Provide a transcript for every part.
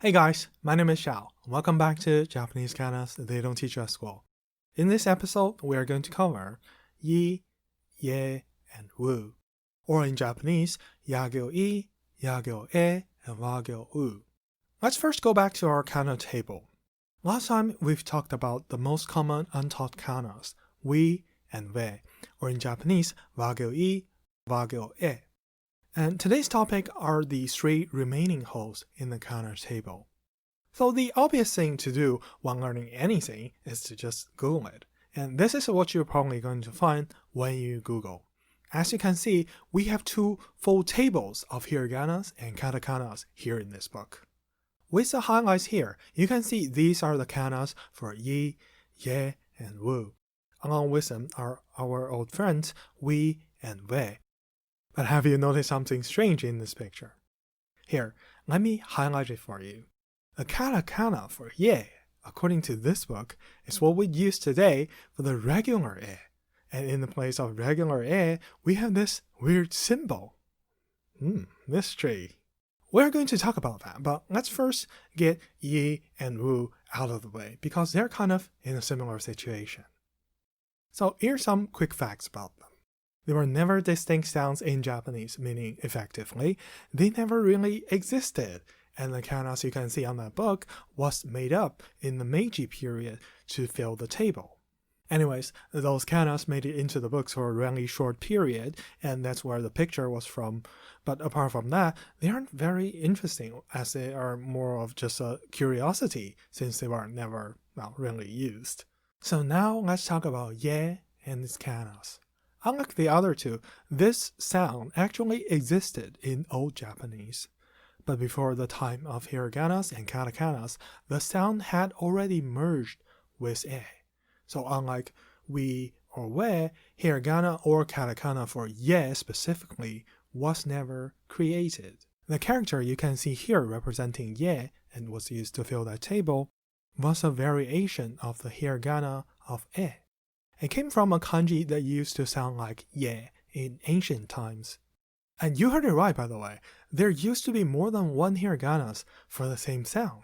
Hey guys, my name is Xiao. Welcome back to Japanese Kanas They Don't Teach Us School. In this episode, we are going to cover yi, ye, and wu, or in Japanese, yagyo I, yagyo e, and wagyo u. Let's first go back to our kana table. Last time, we've talked about the most common untaught kanas, wi and we, or in Japanese, wagyo I, wagyo e. And today's topic are the three remaining holes in the kana table. So the obvious thing to do when learning anything is to just Google it. And this is what you're probably going to find when you Google. As you can see, we have two full tables of hiraganas and katakanas here in this book. With the highlights here, you can see these are the kanas for yi, ye, and wu. Along with them are our old friends wi and we. But have you noticed something strange in this picture? Here, let me highlight it for you. The katakana for ye, according to this book, is what we use today for the regular e. And in the place of regular e, we have this weird symbol. Mystery. We're going to talk about that, but let's first get yi and wu out of the way, because they're kind of in a similar situation. So here's some quick facts about them. They were never distinct sounds in Japanese, meaning effectively, they never really existed. And the kanas you can see on that book was made up in the Meiji period to fill the table. Anyways, those kanas made it into the books for a really short period, and that's where the picture was from. But apart from that, they aren't very interesting, as they are more of just a curiosity, since they were never, really used. So now let's talk about ye and its kanas. Unlike the other two, this sound actually existed in Old Japanese. But before the time of hiraganas and katakanas, the sound had already merged with e. So unlike we or we, hiragana or katakana for ye specifically was never created. The character you can see here representing ye and was used to fill that table was a variation of the hiragana of e. It came from a kanji that used to sound like ye in ancient times. And you heard it right, by the way. There used to be more than one hiraganas for the same sound.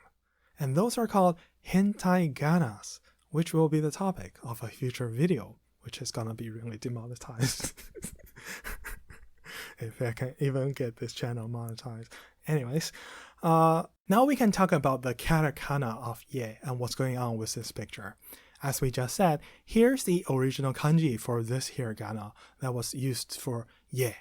And those are called hentai ganas, which will be the topic of a future video, which is gonna be really demonetized. If I can even get this channel monetized. Anyways, now we can talk about the katakana of ye and what's going on with this picture. As we just said, here's the original kanji for this hiragana that was used for ye.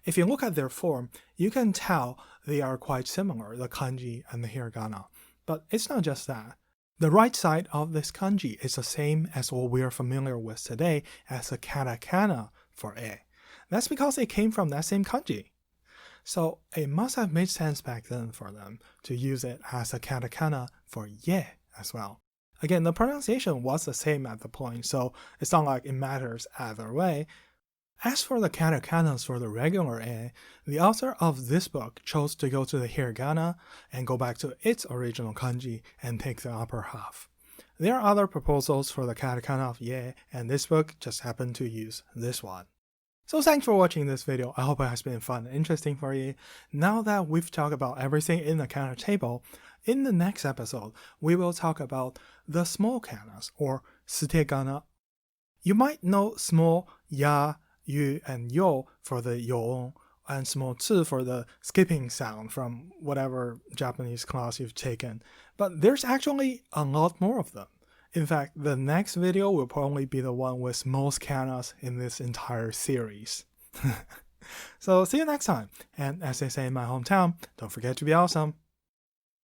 If you look at their form, you can tell they are quite similar, the kanji and the hiragana. But it's not just that. The right side of this kanji is the same as what we are familiar with today as the katakana for e. That's because it came from that same kanji. So it must have made sense back then for them to use it as a katakana for ye as well. Again, the pronunciation was the same at the point, so it's not like it matters either way. As for the katakanas for the regular e, the author of this book chose to go to the hiragana and go back to its original kanji and take the upper half. There are other proposals for the katakana of ye, and this book just happened to use this one. So thanks for watching this video. I hope it has been fun and interesting for you. Now that we've talked about everything in the kana table, in the next episode, we will talk about the small kanas, or sutegana. You might know small ya, yu, and yo for the yo, and small tsu for the skipping sound from whatever Japanese class you've taken. But there's actually a lot more of them. In fact, the next video will probably be the one with most kanas in this entire series. So see you next time. And as they say in my hometown, don't forget to be awesome.